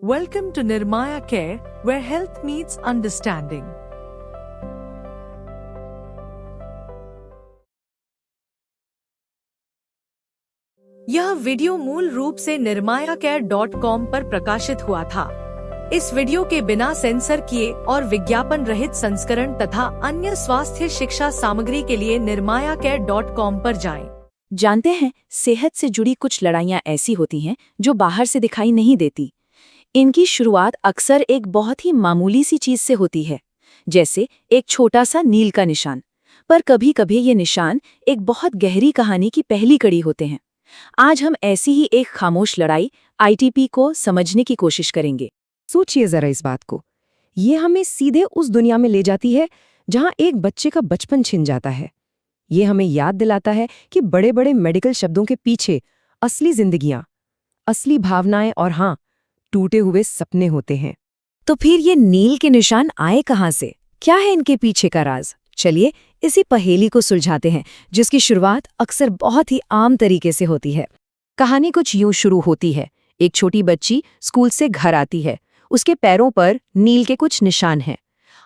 Welcome to Nirmaya Care, where health meets understanding. यह video मूल रूप से nirmayacare.com पर प्रकाशित हुआ था। इस वीडियो के बिना सेंसर किए और विज्ञापन रहित संस्करण तथा अन्य स्वास्थ्य शिक्षा सामग्री के लिए nirmayacare.com पर जाएं। जानते हैं, सेहत से जुड़ी कुछ लड़ाइयाँ ऐसी होती हैं जो बाहर से दिखाई नहीं देती। इनकी शुरुआत अक्सर एक बहुत ही मामूली सी चीज से होती है, जैसे एक छोटा सा नील का निशान। पर कभी कभी ये निशान एक बहुत गहरी कहानी की पहली कड़ी होते हैं। आज हम ऐसी ही एक खामोश लड़ाई आईटीपी को समझने की कोशिश करेंगे। सोचिए जरा इस बात को। ये हमें सीधे उस दुनिया में ले जाती है जहां एक बच्चे का बचपन छिन जाता है। ये हमें याद दिलाता है कि बड़े बड़े मेडिकल शब्दों के पीछे असली जिंदगियां, असली भावनाएं और हाँ, टूटे हुए सपने होते हैं। तो फिर ये नील के निशान आए कहाँ से? क्या है इनके पीछे का राज? चलिए इसी पहेली को सुलझाते हैं, जिसकी शुरुआत अक्सर बहुत ही आम तरीके से होती है। कहानी कुछ यूं शुरू होती है। एक छोटी बच्ची स्कूल से घर आती है। उसके पैरों पर नील के कुछ निशान हैं।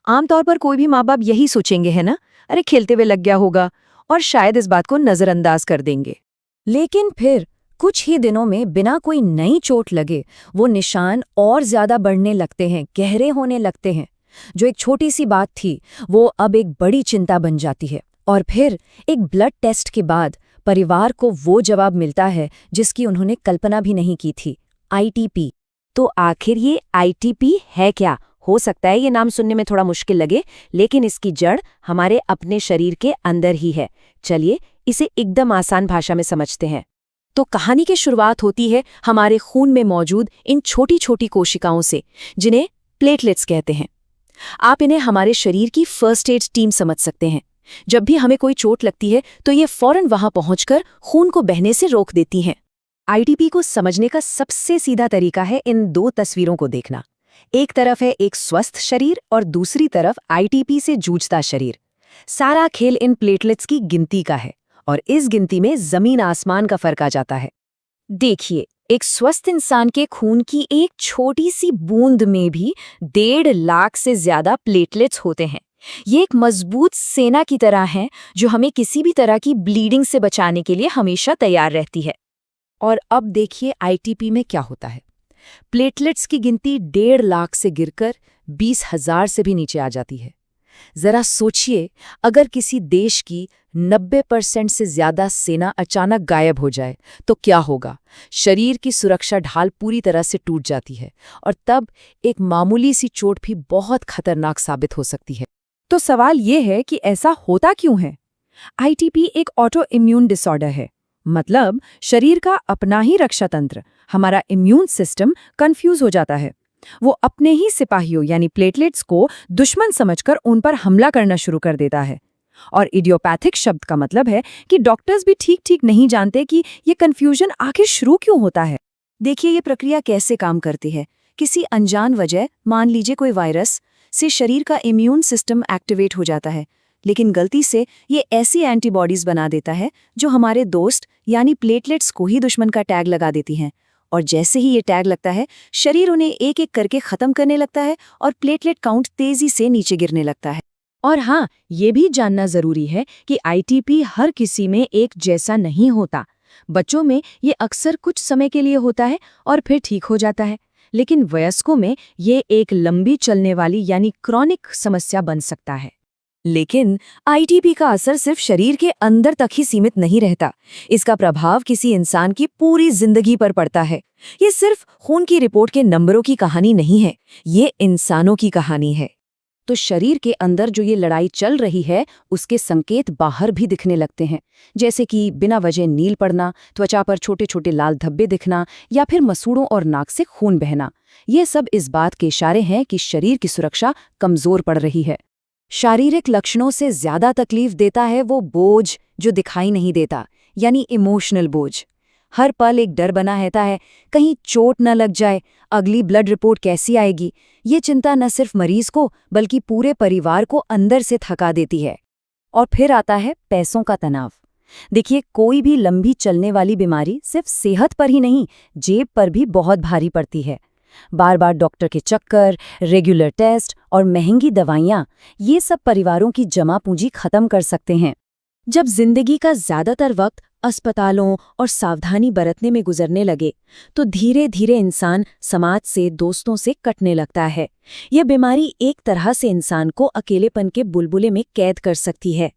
आमतौर पर कोई भी माँ बाप यही सोचेंगे, है ना, अरे खेलते हुए लग गया होगा, और शायद इस बात को नजरअंदाज कर देंगे। लेकिन फिर कुछ ही दिनों में बिना कोई नई चोट लगे वो निशान और ज्यादा बढ़ने लगते हैं, गहरे होने लगते हैं। जो एक छोटी सी बात थी वो अब एक बड़ी चिंता बन जाती है। और फिर एक ब्लड टेस्ट के बाद परिवार को वो जवाब मिलता है जिसकी उन्होंने कल्पना भी नहीं की थी, आईटीपी। तो आखिर ये आईटीपी है क्या? हो सकता है ये नाम सुनने में थोड़ा मुश्किल लगे, लेकिन इसकी जड़ हमारे अपने शरीर के अंदर ही है। चलिए इसे एकदम आसान भाषा में समझते हैं। तो कहानी की शुरुआत होती है हमारे खून में मौजूद इन छोटी छोटी कोशिकाओं से, जिन्हें प्लेटलेट्स कहते हैं। आप इन्हें हमारे शरीर की फर्स्ट एड टीम समझ सकते हैं। जब भी हमें कोई चोट लगती है तो ये फौरन वहां पहुंचकर खून को बहने से रोक देती हैं। आईटीपी को समझने का सबसे सीधा तरीका है इन दो तस्वीरों को देखना। एक तरफ है एक स्वस्थ शरीर और दूसरी तरफ आईटीपी से जूझता शरीर। सारा खेल इन प्लेटलेट्स की गिनती का है, और इस गिनती में जमीन आसमान का फर्क आ जाता है। देखिए, एक स्वस्थ इंसान के खून की एक छोटी सी बूंद में भी 1.5 लाख से ज्यादा प्लेटलेट्स होते हैं। ये एक मजबूत सेना की तरह हैं जो हमें किसी भी तरह की ब्लीडिंग से बचाने के लिए हमेशा तैयार रहती है। और अब देखिए आईटीपी में क्या होता है। प्लेटलेट्स की गिनती 1.5 लाख से गिरकर 20,000 से भी नीचे आ जाती है। जरा सोचिए, अगर किसी देश की 90% से ज्यादा सेना अचानक गायब हो जाए तो क्या होगा? शरीर की सुरक्षा ढाल पूरी तरह से टूट जाती है, और तब एक मामूली सी चोट भी बहुत खतरनाक साबित हो सकती है। तो सवाल ये है कि ऐसा होता क्यों है? आईटीपी एक ऑटो इम्यून डिसऑर्डर है। मतलब शरीर का अपना ही रक्षा तंत्र, हमारा इम्यून सिस्टम कंफ्यूज हो जाता है। वो अपने ही सिपाहियों यानी प्लेटलेट्स को दुश्मन समझकर उन पर हमला करना शुरू कर देता है। और इडियोपैथिक शब्द का मतलब है कि डॉक्टर्स भी ठीक ठीक नहीं जानते कि ये कंफ्यूजन आखिर शुरू क्यों होता है। देखिए ये प्रक्रिया कैसे काम करती है। किसी अनजान वजह, मान लीजिए कोई वायरस, से शरीर का इम्यून सिस्टम एक्टिवेट हो जाता है, लेकिन गलती से ये ऐसी एंटीबॉडीज बना देता है जो हमारे दोस्त यानी प्लेटलेट्स को ही दुश्मन का टैग लगा देती हैं। और जैसे ही ये टैग लगता है, शरीर उन्हें एक एक करके खत्म करने लगता है और प्लेटलेट काउंट तेजी से नीचे गिरने लगता है। और हाँ, ये भी जानना जरूरी है कि आईटीपी हर किसी में एक जैसा नहीं होता। बच्चों में ये अक्सर कुछ समय के लिए होता है और फिर ठीक हो जाता है, लेकिन वयस्कों में ये एक लंबी चलने वाली यानी क्रॉनिक समस्या बन सकता है। लेकिन आईटीपी का असर सिर्फ शरीर के अंदर तक ही सीमित नहीं रहता। इसका प्रभाव किसी इंसान की पूरी जिंदगी पर पड़ता है। ये सिर्फ खून की रिपोर्ट के नंबरों की कहानी नहीं है, ये इंसानों की कहानी है। तो शरीर के अंदर जो ये लड़ाई चल रही है, उसके संकेत बाहर भी दिखने लगते हैं, जैसे कि बिना वजह नील पड़ना, त्वचा पर छोटे छोटे लाल धब्बे दिखना, या फिर मसूड़ों और नाक से खून बहना। ये सब इस बात के इशारे हैं कि शरीर की सुरक्षा कमजोर पड़ रही है। शारीरिक लक्षणों से ज्यादा तकलीफ देता है वो बोझ जो दिखाई नहीं देता, यानी इमोशनल बोझ। हर पल एक डर बना रहता है, कहीं चोट न लग जाए, अगली ब्लड रिपोर्ट कैसी आएगी। ये चिंता न सिर्फ मरीज को बल्कि पूरे परिवार को अंदर से थका देती है। और फिर आता है पैसों का तनाव। देखिए, कोई भी लंबी चलने वाली बीमारी सिर्फ सेहत पर ही नहीं, जेब पर भी बहुत भारी पड़ती है। बार बार डॉक्टर के चक्कर, रेगुलर टेस्ट और महंगी दवाइयाँ, ये सब परिवारों की जमा पूंजी खत्म कर सकते हैं। जब जिंदगी का ज्यादातर वक्त अस्पतालों और सावधानी बरतने में गुजरने लगे, तो धीरे धीरे इंसान समाज से, दोस्तों से कटने लगता है। यह बीमारी एक तरह से इंसान को अकेलेपन के बुलबुले में कैद कर सकती है।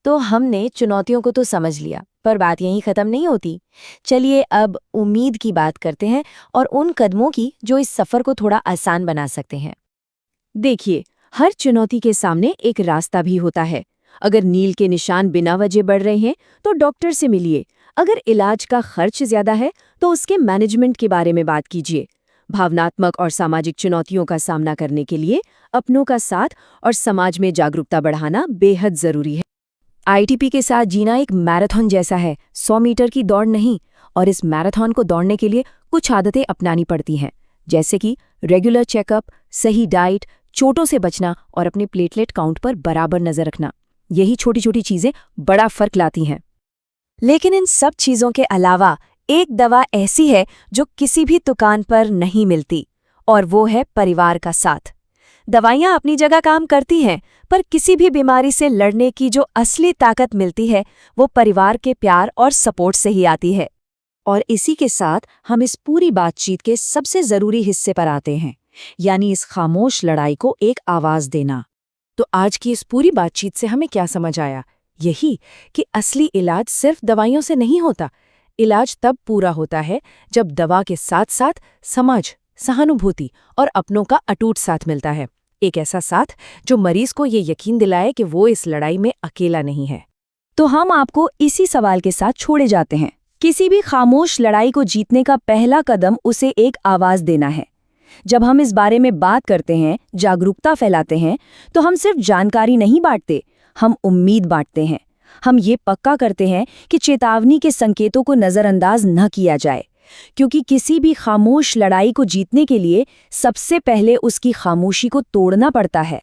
तो हमने चुनौतियों को तो समझ लिया, पर बात यहीं खत्म नहीं होती। चलिए अब उम्मीद की बात करते हैं और उन कदमों की जो इस सफर को थोड़ा आसान बना सकते हैं। देखिए, हर चुनौती के सामने एक रास्ता भी होता है। अगर नील के निशान बिना वजह बढ़ रहे हैं तो डॉक्टर से मिलिए। अगर इलाज का खर्च ज्यादा है तो उसके मैनेजमेंट के बारे में बात कीजिए। भावनात्मक और सामाजिक चुनौतियों का सामना करने के लिए अपनों का साथ और समाज में जागरूकता बढ़ाना बेहद जरूरी है। आईटीपी के साथ जीना एक मैराथन जैसा है, 100 मीटर की दौड़ नहीं। और इस मैराथन को दौड़ने के लिए कुछ आदतें अपनानी पड़ती हैं, जैसे कि रेगुलर चेकअप, सही डाइट, चोटों से बचना और अपने प्लेटलेट काउंट पर बराबर नजर रखना। यही छोटी छोटी चीजें बड़ा फर्क लाती हैं। लेकिन इन सब चीजों के अलावा एक दवा ऐसी है जो किसी भी दुकान पर नहीं मिलती, और वो है परिवार का साथ। दवाइयाँ अपनी जगह काम करती हैं, पर किसी भी बीमारी से लड़ने की जो असली ताकत मिलती है वो परिवार के प्यार और सपोर्ट से ही आती है। और इसी के साथ हम इस पूरी बातचीत के सबसे जरूरी हिस्से पर आते हैं, यानी इस खामोश लड़ाई को एक आवाज देना। तो आज की इस पूरी बातचीत से हमें क्या समझ आया? यही कि असली इलाज सिर्फ दवाइयों से नहीं होता। इलाज तब पूरा होता है जब दवा के साथ साथ समझ, सहानुभूति और अपनों का अटूट साथ मिलता है। एक ऐसा साथ जो मरीज को ये यकीन दिलाए कि वो इस लड़ाई में अकेला नहीं है। तो हम आपको इसी सवाल के साथ छोड़े जाते हैं। किसी भी खामोश लड़ाई को जीतने का पहला कदम उसे एक आवाज देना है। जब हम इस बारे में बात करते हैं, जागरूकता फैलाते हैं, तो हम सिर्फ जानकारी नहीं बांटते, हम उम्मीद बांटते हैं। हम ये पक्का करते हैं कि चेतावनी के संकेतों को नजरअंदाज न किया जाए, क्योंकि किसी भी खामोश लड़ाई को जीतने के लिए सबसे पहले उसकी खामोशी को तोड़ना पड़ता है।